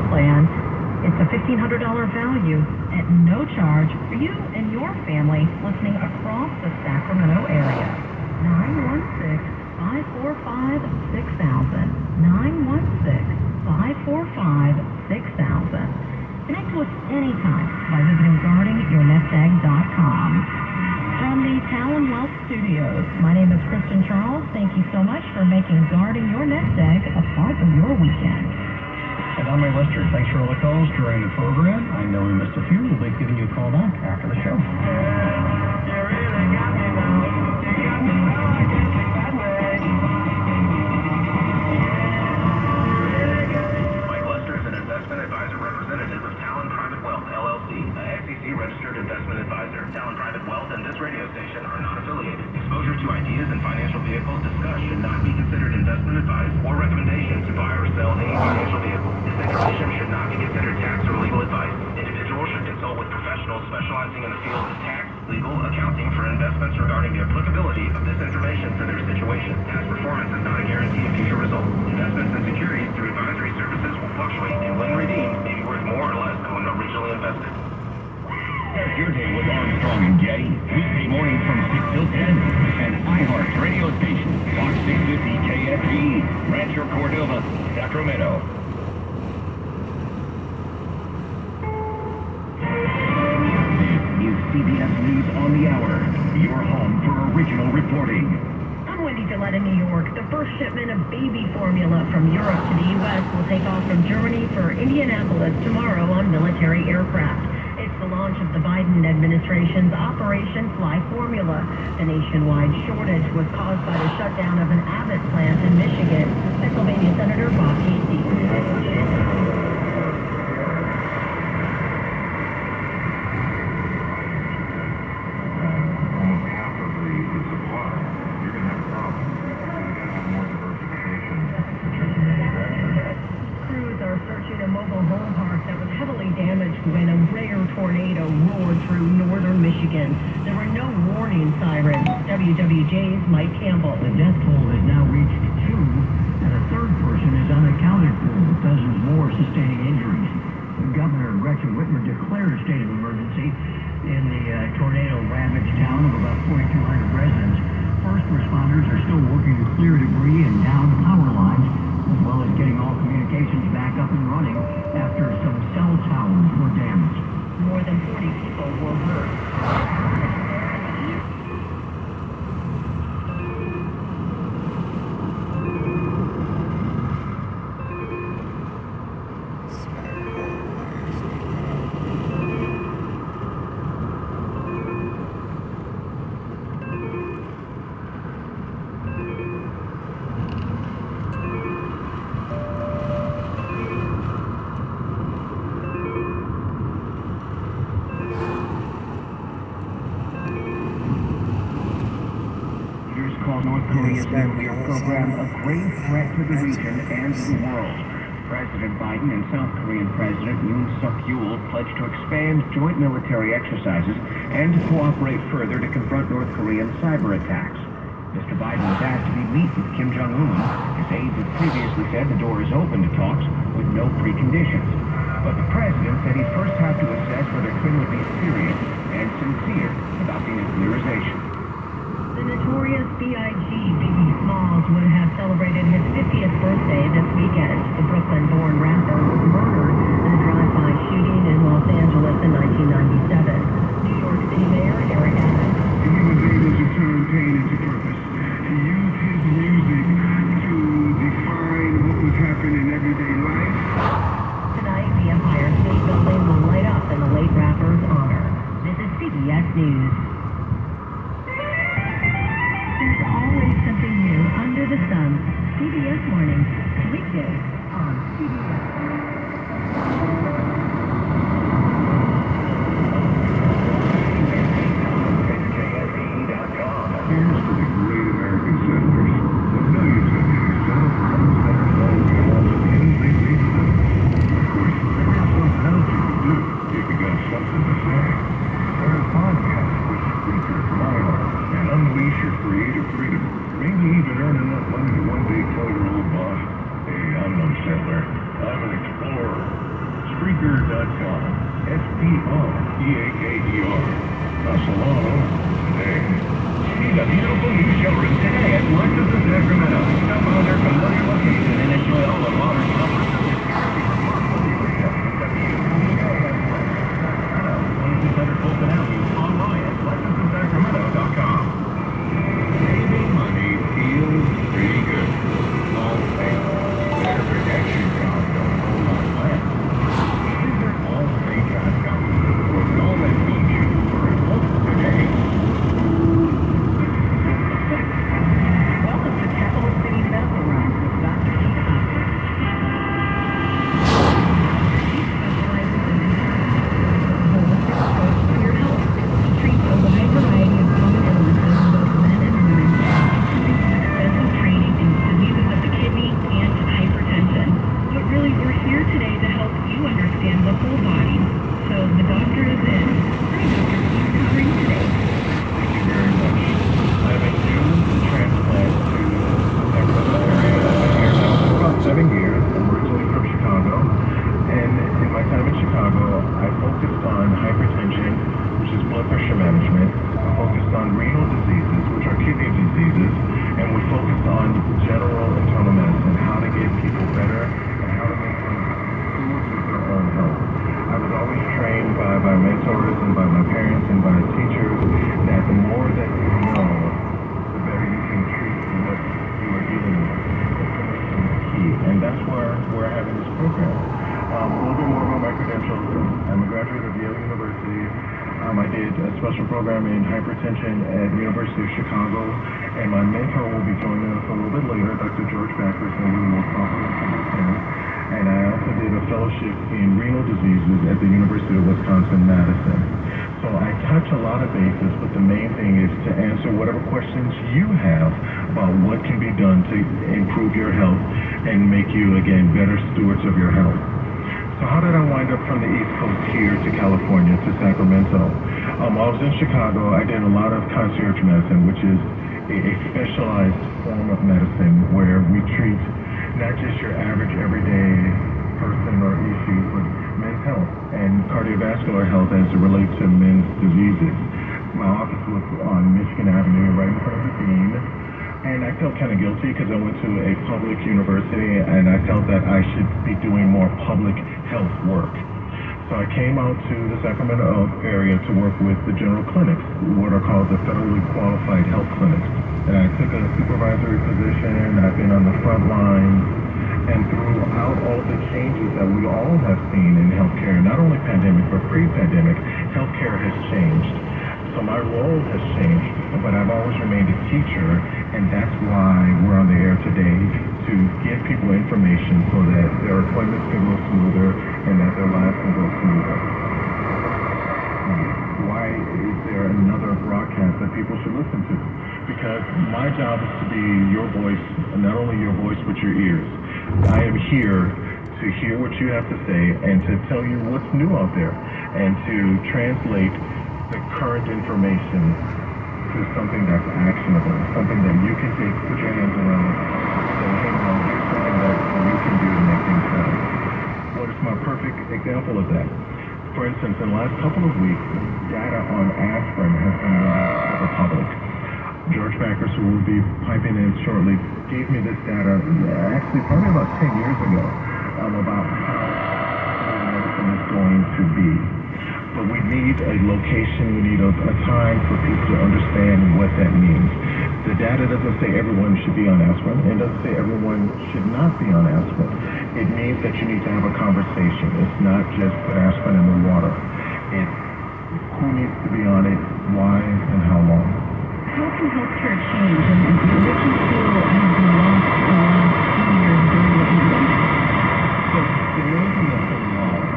rental plan. It's a $1,500 value at no charge for you and your family listening across the Sacramento area. 916-545-6000. 916-545-6000. Connect to us anytime by visiting guardingyournestegg.com. From the Talon Wealth Studios, my name is Kristen Charles. Thank you so much for making Guarding Your Nest Egg a part of your weekend. And I'm Ray Lester. Thanks for all the calls during the program. I know we missed a few. We'll be giving you a call back after the show. Mike Lester is an investment advisor representative of Talon Private Wealth, LLC, a SEC-registered investment advisor. Talon Private Wealth and this radio station are not affiliated. Exposure to ideas and financial vehicles discussed should not be considered investment advice or recommendation to buy or sell any financial vehicle. This information should not be considered tax or legal advice. Individuals should consult with professionals specializing in the field of tax, legal, accounting for investments regarding the applicability of this information for their situation. Past performance is not a guarantee of future results. Investments in securities through advisory services will fluctuate and when redeemed may be worth more or less than when originally invested. Start your day with Armstrong and Getty. Weekday mornings from 6 till 10. And iHeart's radio station, Fox 650 KFE, Rancho Cordova, Sacramento. This is CBS News on the Hour, your home for original reporting. I'm Wendy Gillette in New York. The first shipment of baby formula from Europe to the U.S. will take off from Germany for Indianapolis tomorrow on military aircraft. It's the launch of the Biden administration's Operation Fly Formula. The nationwide shortage was caused by the shutdown of an Abbott plant in Michigan. Pennsylvania Senator Bob Casey. A mobile home park that was heavily damaged when a rare tornado roared through northern Michigan. There were no warning sirens. WWJ's Mike Campbell. The death toll has now reached 2, and a third person is unaccounted for, with dozens more sustaining injuries. Governor Gretchen Whitmer declared a state of emergency in the tornado-ravaged town of about 4,200 residents. First responders are still working to clear debris and down power lines, as well as getting all communications back up and running after some cell towers were damaged. More than 40 people were hurt. North Korea's nuclear program a grave threat to the region and the world. President Biden and South Korean President Yoon Suk-yeol pledged to expand joint military exercises and to cooperate further to confront North Korean cyber attacks. Mr. Biden was asked to meet with Kim Jong-un. His aides had previously said the door is open to talks with no preconditions. But the president said he'd first have to assess whether Kim would be serious and sincere about denuclearization. The notorious B.I.G. Biggie Smalls would have celebrated his 50th birthday this weekend. The Brooklyn-born rapper was murdered in a drive-by shooting in Los Angeles in 1997. New York City Mayor Eric Adams. He was able to turn pain into purpose. He used his music to define what was happening in everyday life. Tonight, the Empire State Building will light up in the late rapper's honor. This is CBS News. There's always something new under the sun. CBS Mornings, weekdays on CBS. Here's to the great American settlers, the millions of you celebrants that are selling the all the things they do. Of course, there is something else you can do if you got something to say. Start a podcast with Spreaker from iHeart and unleash your creative freedom. Maybe even earn enough money to one day tell your old boss, hey, I'm no settler. I'm an Spreaker.com. SPREAKER. A salon owner today. See the beautiful new showroom today at Lexus of Sacramento. Stop by their familiar location and enjoy all the modern comforts of this remarkable dealership. Fulton Avenue, online at LexusofSacramento.com. Saving money feels pretty good. All thanks to better protection costs don't hold on less. Visit allstate.com for all that needs you for a look today. Welcome to Capital City Medical Room with Dr. Keith Hopkins. Keith specializes in holistic approach to your health. He treats a wide variety of common illnesses, both men and women, including extensive training in diseases of the kidney and hypertension. But really, we're here today to help you understand the whole body. So the doctor is in. Hi, Dr. Keith. How are you today? Thank you very much. I'm a new transplant to the Sacramento area. I've been here now for about 7 years. I'm originally from Chicago. And in my time in Chicago, I focused on hypertension, which is blood pressure management. I focused on renal diseases, which are kidney diseases. And we focused on general internal medicine, how to get people better and how to make them stewards of their own health. I was always trained by mentors and by my parents and by teachers that the more that you know, the better you can treat what you are dealing with. Information is key, and that's where we're having this program. A little bit more about my credentials. I'm a graduate of Yale University. I did a special program in hypertension at the University of Chicago, and my mentor will be joining us a little bit later, Dr. George Backers, and we will talk about him. And I also did a fellowship in renal diseases at the University of Wisconsin-Madison. So I touch a lot of bases, but the main thing is to answer whatever questions you have about what can be done to improve your health and make you, again, better stewards of your health. So how did I wind up from the East Coast here to California, to Sacramento? While I was in Chicago, I did a lot of concierge medicine, which is a specialized form of medicine where we treat not just your average everyday person or issue, but men's health and cardiovascular health as it relates to men's diseases. My office was on Michigan Avenue, right in front of the Dean. And I felt kind of guilty because I went to a public university and I felt that I should be doing more public health work. So I came out to the Sacramento area to work with the general clinics, what are called the federally qualified health clinics. And I took a supervisory position. I've been on the front lines. And throughout all the changes that we all have seen in healthcare, not only pandemic but pre-pandemic, healthcare has changed. So my role has changed, but I've always remained a teacher, and that's why we're on the air today, to give people information so that their appointments can go smoother and that their lives can go smoother. Why is there another broadcast that people should listen to? Because my job is to be your voice, not only your voice, but your ears. I am here to hear what you have to say and to tell you what's new out there and to translate the current information to something that's actionable, something that you can take, put your hands around, say, hey, now here's something that you can do to make things better. What is my perfect example of that? For instance, in the last couple of weeks, data on aspirin has been released to the public. George Backers, who will be piping in shortly, gave me this data actually probably about 10 years ago about how medicine is going to be. But we need a location, we need a time for people to understand what that means. The data doesn't say everyone should be on aspirin. It doesn't say everyone should not be on aspirin. It means that you need to have a conversation. It's not just put aspirin in the water. It's who needs to be on it, why, and how long. How can healthcare change, and what do you feel has been lost in the last 2 years during the pandemic? So the main thing that's been lost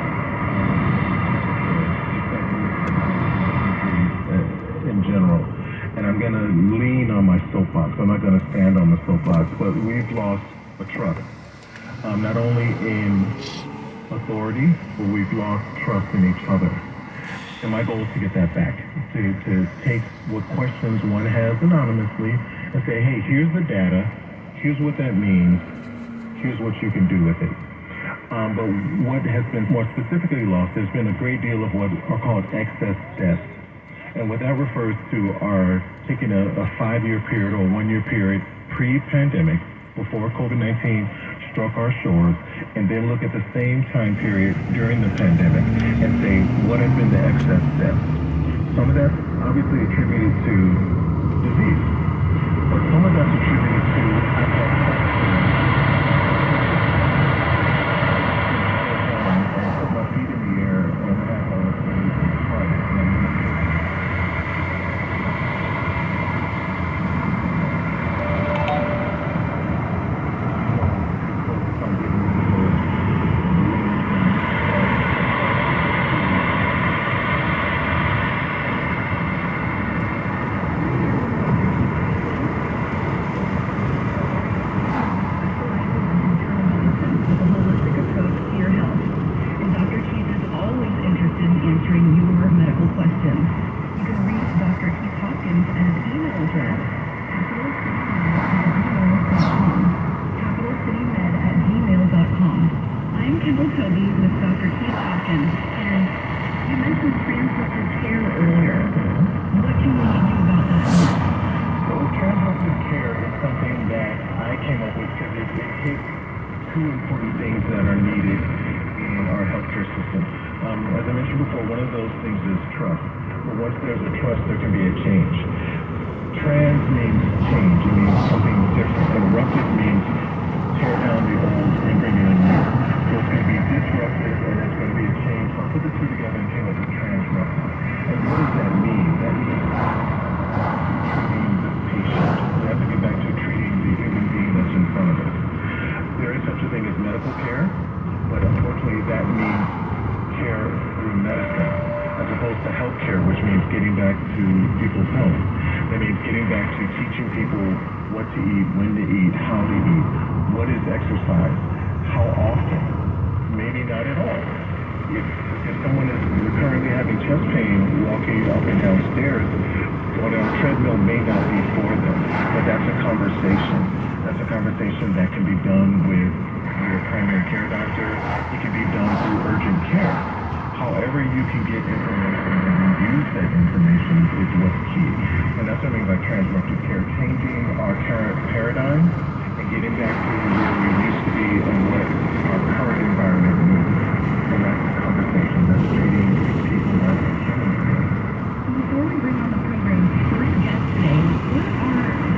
in general, and I'm going to lean on my soapbox. I'm not going to stand on the soapbox, but we've lost a trust, not only in authority, but we've lost trust in each other. And my goal is to get that back, to take what questions one has anonymously and say, hey, here's the data, here's what that means, here's what you can do with it. But what has been more specifically lost, there's been a great deal of what are called excess deaths. And what that refers to are taking a 5-year period or 1-year period pre-pandemic, before COVID-19 struck our shores, and then look at the same time period during the pandemic and say, what have been the excess deaths? Some of that's obviously attributed to disease, but some of that's attributed to answering your medical questions. You can reach Dr. Keith Hopkins at his email address, capitalcitymed@gmail.com. I'm Kendall Toby with Dr. Keith Hopkins, and you mentioned transruptive care earlier. What can we do about that? So transruptive care is something that I came up with because it hits two important things that are needed in our healthcare system. As I mentioned before, one of those things is trust. But once there's a trust, there can be a change. Trans means change. It means something different. Interruptive means tear down the old and bring in a new. So it's going to be disruptive and it's going to be a change. So I'll put the two together and came up with transruptive. And what does that mean? That means treating the patient. We have to get back to treating the human being that's in front of us. There is such a thing as medical care, but unfortunately that means care through medicine, as opposed to health care, which means getting back to people's health. That means getting back to teaching people what to eat, when to eat, how to eat, what is exercise, how often, maybe not at all. If someone is currently having chest pain, walking up and down stairs, going on a treadmill may not be for them, but that's a conversation. That's a conversation that can be done with your primary care doctor. It can be done through urgent care. However you can get information and use that information is what's key. And that's what I mean by transruptive care, changing our current paradigm and getting back to where we used to be and what our current environment needs. And that's the conversation. That's treating people as human beings. Before we bring on the program's first guest today, what are the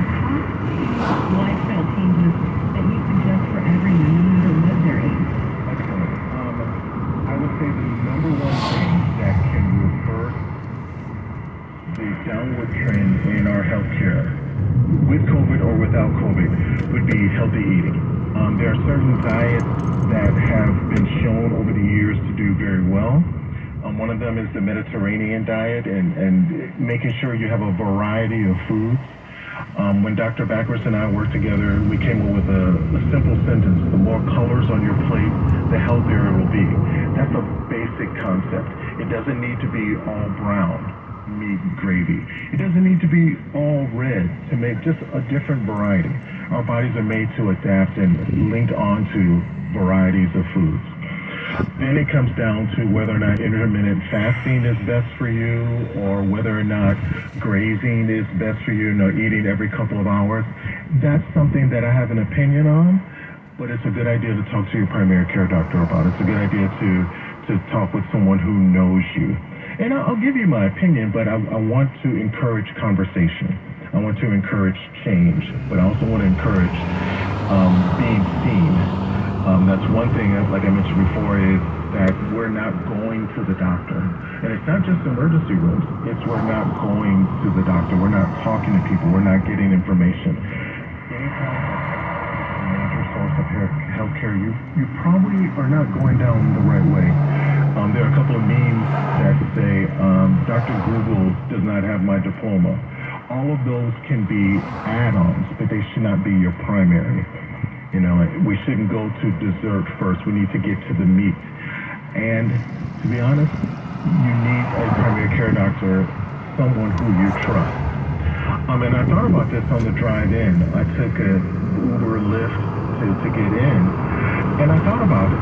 top lifestyle changes that you suggest for everyone, no matter what their age? Excellent. I would say the number one thing that can reverse the downward trend in our healthcare, with COVID or without COVID, would be healthy eating. There are certain diets that have been shown over the years to do very well. One of them is the Mediterranean diet and making sure you have a variety of foods. When Dr. Backers and I worked together, we came up with a simple sentence: the more colors on your plate, the healthier it will be. That's a basic concept. It doesn't need to be all brown meat gravy. It doesn't need to be all red to make just a different variety. Our bodies are made to adapt and linked onto varieties of foods. Then it comes down to whether or not intermittent fasting is best for you, or whether or not grazing is best for you, eating every couple of hours. That's something that I have an opinion on, but it's a good idea to talk to your primary care doctor about. It's a good idea to talk with someone who knows you. And I'll give you my opinion, but I want to encourage conversation. I want to encourage change, but I also want to encourage being seen. That's one thing, like I mentioned before, is that we're not going to the doctor. And it's not just emergency rooms. It's we're not going to the doctor. We're not talking to people. We're not getting information. Anytime a major source of healthcare, you probably are not going down the right way. There are a couple of memes that say, Dr. Google does not have my diploma. All of those can be add-ons, but they should not be your primary. We shouldn't go to dessert first. We need to get to the meat. And to be honest, you need a primary care doctor, someone who you trust. And I thought about this on the drive in. I took an Uber Lyft to get in, and I thought about it.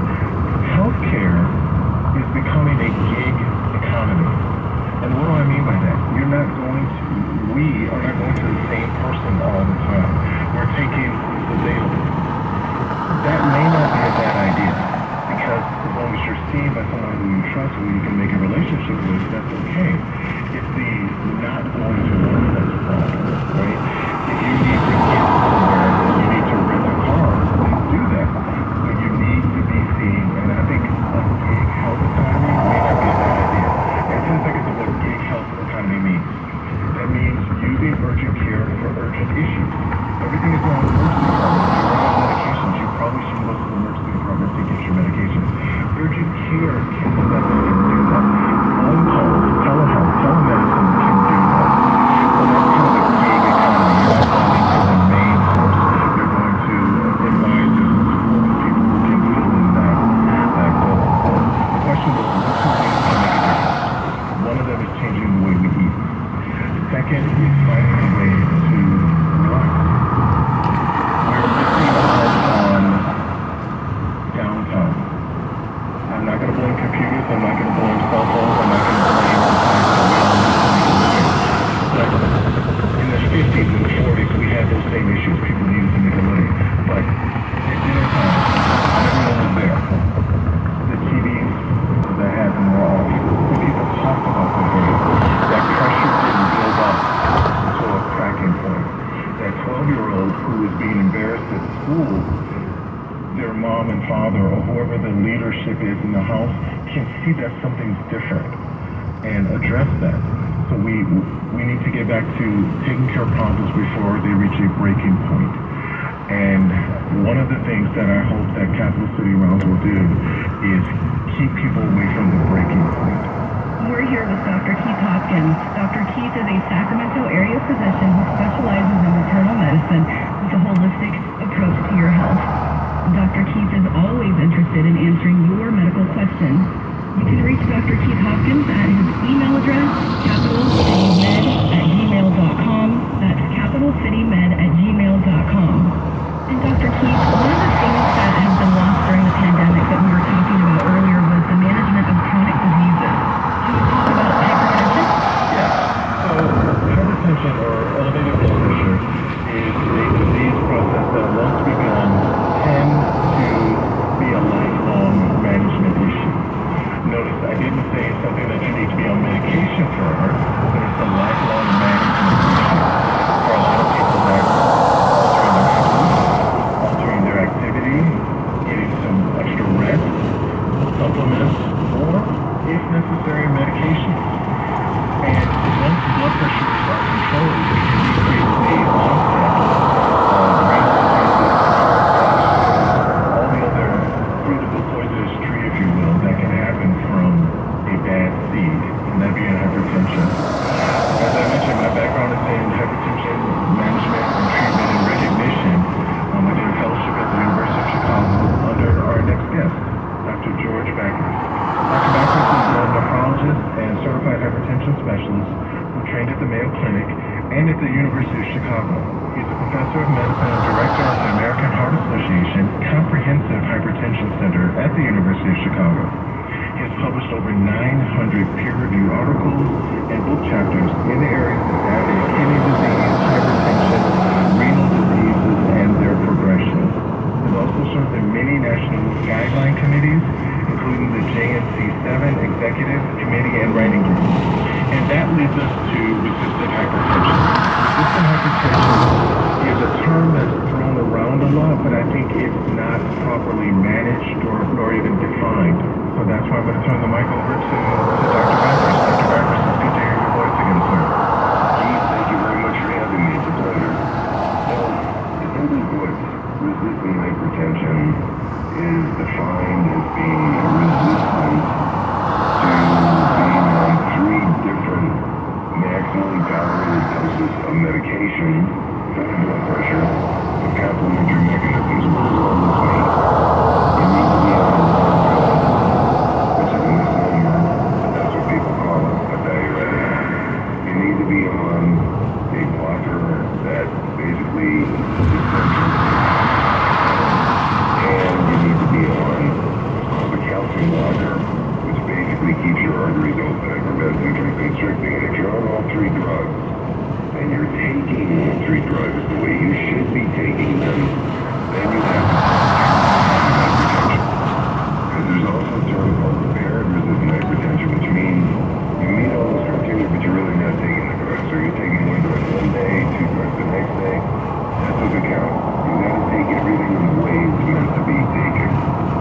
healthcare is becoming a gig economy. And what do I mean by that? We are not going to the same person all the time. We're taking who's available. That may not be a bad idea, because as long as you're seen by someone who you trust, who you can make a relationship with, that's okay. It's the not going to work that's the problem, right? If you need to get somewhere, you need to rent a car, please do that. But you need to be seen, and I think a gig health economy may not be a bad idea. And 10 seconds of what gig health economy means. That means using urgent care for urgent issues. Everything is now in the emergency department. If you run out of medications, you probably should go to the emergency department to get your medications. Urgent care can step in and do that. On-call, telehealth, telemedicine can do that. So that's kind of a gig economy. You're not going to the main source. You're going to advisors and support people who can fill in that goal. So the question was, what two things can make a difference? One of them is changing the way we eat. Second is finding a way to relax. We're missing out on downtime. I'm not going to blame computers. I'm not going to blame cell phones. I'm not going to blame the fact that we all need to make a living. But in the 50s and the 40s, we had those same issues. People needed to make a living. But at dinner time, everyone was there. The TVs that had them were off. When people talked about the day, that pressure didn't build up to a cracking point. That 12-year-old who was being embarrassed at school, their mom and father or whoever the leadership is in the house can see that something's different and address that. So we need to get back to taking care of problems before they reach a breaking point. And one of the things that I hope that Capital City Rounds will do is keep people away from the breaking point. We're here with Dr. Keith Hopkins. Dr. Keith is a Sacramento area physician who specializes in maternal medicine with a holistic approach to your health. Dr. Keith is always interested in answering your medical questions. You can reach Dr. Keith Hopkins at his email address, capitalcitymed@gmail.com. That's capitalcitymed@gmail.com. And Dr. Keith, one of the things that has been lost during the pandemic that we were talking about earlier was the management of chronic diseases. Can you talk about hypertension? Yeah. So hypertension or elevated blood pressure is a disease process that once begun tends to be a lifelong management issue. Notice I didn't say something that you need to be on medication for, but it's a lifelong management issue. For a lot of people, that's altering their food, altering their activity, getting some extra rest, supplements, or, if necessary, medications. And once blood pressure is out of control, it can decrease the onset of renal diseases, all the other fruit of the poisonous tree, if you will, that can happen from a bad seed, and that being hypertension. As I mentioned, my background is in hypertension management and treatment and recognition. I did a fellowship at the University of Chicago under our next guest, Dr. George Backus. Dr. Backus is a nephrologist and certified hypertension specialist who trained at the Mayo Clinic and at the University of Chicago. He's a professor of medicine and director of the American Heart Association Comprehensive Hypertension Center at the University of Chicago. He has published over 900 peer-reviewed articles and book chapters in the areas of diabetic kidney disease, hypertension, renal diseases, and their progression. He's also served in many national guideline committees, including the JNC7 Executive Committee and Writing Group. And that leads us to resistant hypertension. Resistant hypertension is a term that's thrown around a lot, but I think it's not properly managed nor even defined. So that's why I'm going to turn the mic over to Dr. Backus. Dr. Backus, it's good to hear your voice again, sir. Keith, thank you very much for having me. It's a pleasure. So, in simple words, resistant hypertension is defined as being resistant to being on 3 different maximally tolerated doses of medication for blood pressure with complementary mechanisms. What does all this mean? It means we have a lot of which is a misnomer. basically keeps your arteries open and prevents them from constricting. And if you're on all three drugs, and you're taking all three drugs the way you should be taking them, then you have to hypertension. Because there's also a term called apparent resistant hypertension, which means you meet all those criteria, but you're really not taking the drugs. So you're taking one drug one day, two drugs the next day. That doesn't count. You got to take everything in the way it's meant to be taken.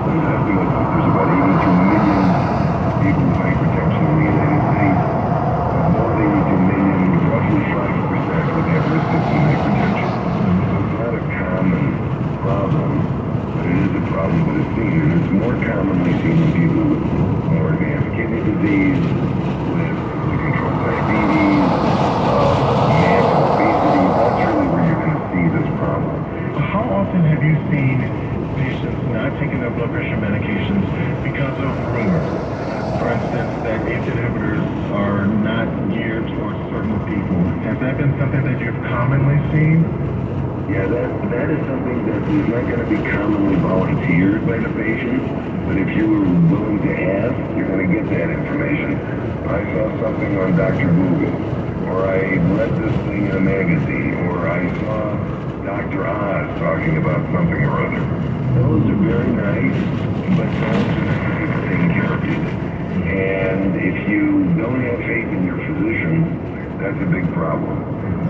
There's estimates that there's about 82 million people with hypertension in the United States. More than 82 million, roughly 5% would have resistant hypertension. So it's not a common problem, but it is a problem that is seen. And it's more commonly seen in people with more advanced kidney disease, with controlled diabetes, mass obesity. That's really where you're going to see this problem. How often have you seen patients not taking their blood pressure medications because of rumors? For instance, that ACE inhibitors are not geared towards certain people. Has that been something that you've commonly seen? Yeah, that is something that is not going to be commonly volunteered by the patient, but if you were willing to ask, you're going to get that information. I saw something on Dr. Google, or I read this thing in a magazine, or I saw Dr. Oz talking about something or other. Those are very nice, but those are not going to take care of you. And if you don't have faith in your physician, that's a big problem.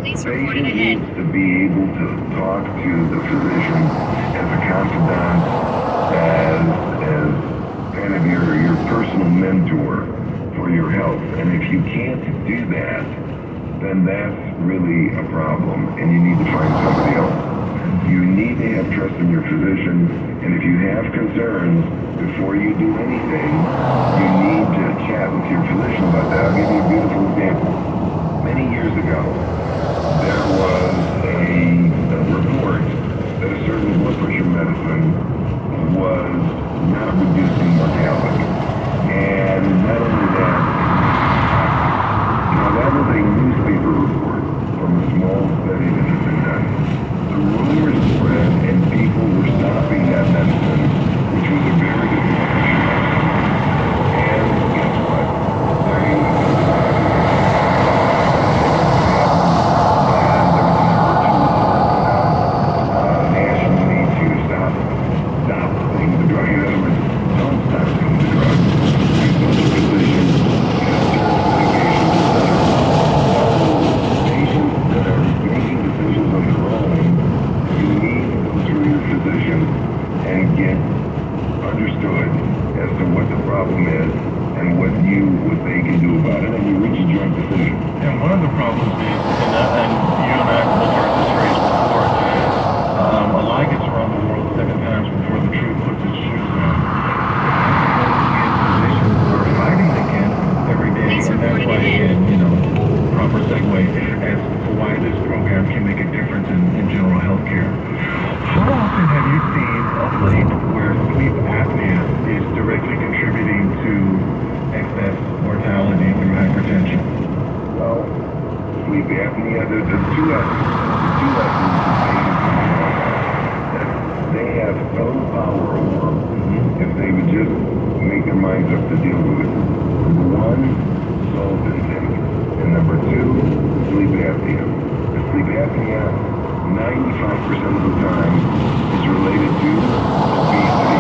The patient needs to be able to talk to the physician as a confidant, as kind of your personal mentor for your health. And if you can't do that, then that's really a problem, and you need to find somebody else. You need to have trust in your physician, and if you have concerns, before you do anything, you need to chat with your physician about that. I'll give you a beautiful example. Many years ago, there was a report that a certain blood pressure medicine was not reducing mortality. And not only that, that was a newspaper report from a small study that had been done. The rumors spread and people were stopping that medicine, which was a very good blood pressure medicine. And guess what? There was nationally to stop taking the drug. In other words, don't stop taking the drug. Consult your physician, get alternative medications, etc. Patients that are making decisions on their own, you need to go through your physician and get understood as to what the problem is and what they can do about it, and you reach a joint decision. And one of the problems is, and you and I have looked at this phrase before, a lie gets around the world 7 times before the truth puts its shoes on. Physicians are fighting against every day, and that's why, proper segue as to why this program can make a difference in general health care. How often have you seen of late where sleep apnea is directly contributing to excess mortality through hypertension? Well, sleep apnea, there's two lessons that patients that they have some power over if they would just make their minds up to deal with it. Number one, salt intake. And number two, sleep apnea. The sleep apnea, 95% of the time, is related to obesity.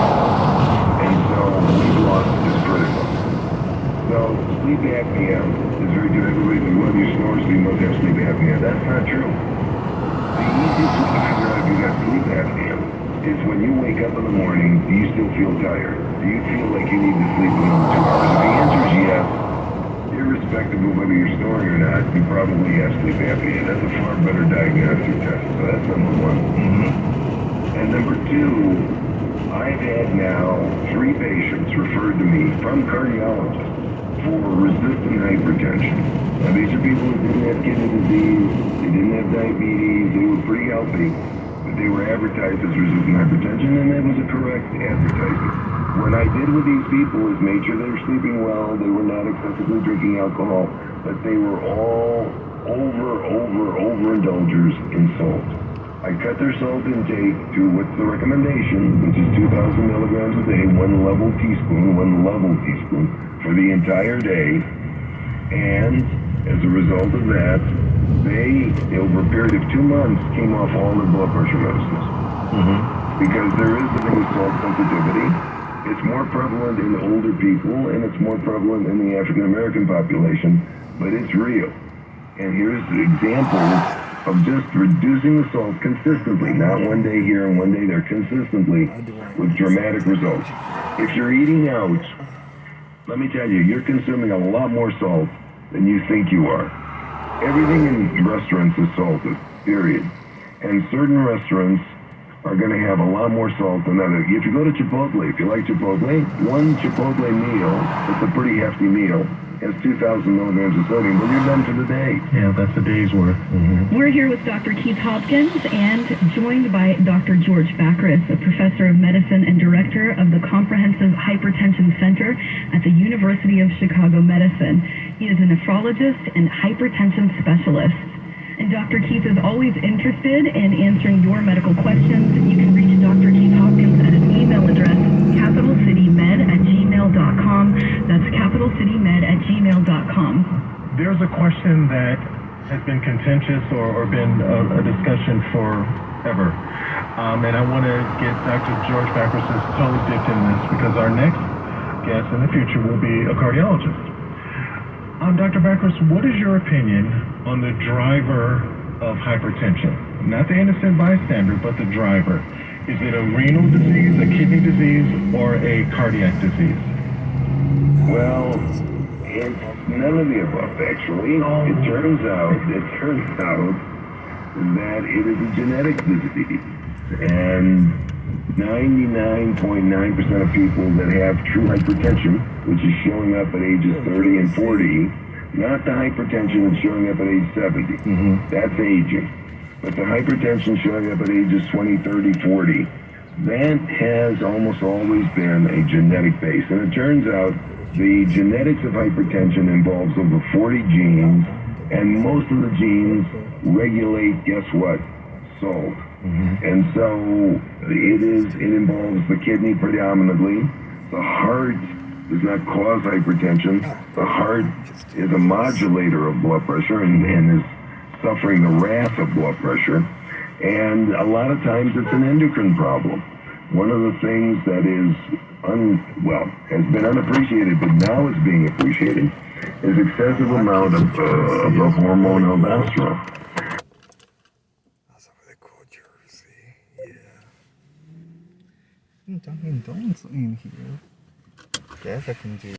And so weight loss is critical. So sleep apnea is very good. Everybody says, well, you snore, so you must have sleep apnea. That's not true. The easiest way to figure out if you got sleep apnea is when you wake up in the morning, do you still feel tired? Do you feel like you need to sleep another 2 hours? If the answer is yes, irrespective of whether you're snoring or not, you probably have sleep apnea. That's a far better diagnostic test. So that's number one. And number two, I've had now 3 patients referred to me from cardiologists for resistant hypertension. Now these are people who didn't have kidney disease, they didn't have diabetes, they were pretty healthy, but they were advertised as resistant hypertension, and that was a correct advertisement. What I did with these people is made sure they were sleeping well, they were not excessively drinking alcohol, but they were all overindulgers in salt. I cut their salt intake to what's the recommendation, which is 2,000 milligrams a day, one level teaspoon for the entire day. And as a result of that, they, over a period of 2 months, came off all their blood pressure medicines. Because there is a thing with salt sensitivity. It's more prevalent in older people, and it's more prevalent in the African American population, but it's real. And here's the examples of just reducing the salt consistently, not one day here and one day there, consistently, with dramatic results. If you're eating out, let me tell you, you're consuming a lot more salt than you think you are. Everything in restaurants is salted, period. And certain restaurants are going to have a lot more salt than others. If you go to Chipotle, if you like Chipotle, one Chipotle meal, it's a pretty hefty meal, has 2,000 milligrams of sodium, but you're done for the day. Yeah, that's a day's worth. We're here with Dr. Keith Hopkins and joined by Dr. George Bacris, a professor of medicine and director of the Comprehensive Hypertension Center at the University of Chicago Medicine. He is a nephrologist and hypertension specialist. And Dr. Keith is always interested in answering your medical questions. You can reach Dr. Keith Hopkins at his email address, capitalcitymed@gmail.com. That's capitalcitymed@gmail.com. There's a question that has been contentious or been a discussion forever. And I want to get Dr. George Bacris' toes dipped in this because our next guest in the future will be a cardiologist. Dr. Bacris, what is your opinion on the driver of hypertension? Not the innocent bystander, but the driver. Is it a renal disease, a kidney disease, or a cardiac disease? Well, it's none of the above, actually. It turns out that it is a genetic disease. And 99.9% of people that have true hypertension, which is showing up at ages 30 and 40, not the hypertension that's showing up at age 70. That's aging. But the hypertension showing up at ages 20, 30, 40, that has almost always been a genetic base. And it turns out the genetics of hypertension involves over 40 genes, and most of the genes regulate, guess what? Salt. And so it involves the kidney predominantly. The heart does not cause hypertension. The heart is a modulator of blood pressure and is suffering the wrath of blood pressure. And a lot of times it's an endocrine problem. One of the things that is has been unappreciated, but now is being appreciated, is excessive amount of the hormone aldosterone. That's a really cool jersey. Yeah. Dunkin' Donuts in here. Guess I can do.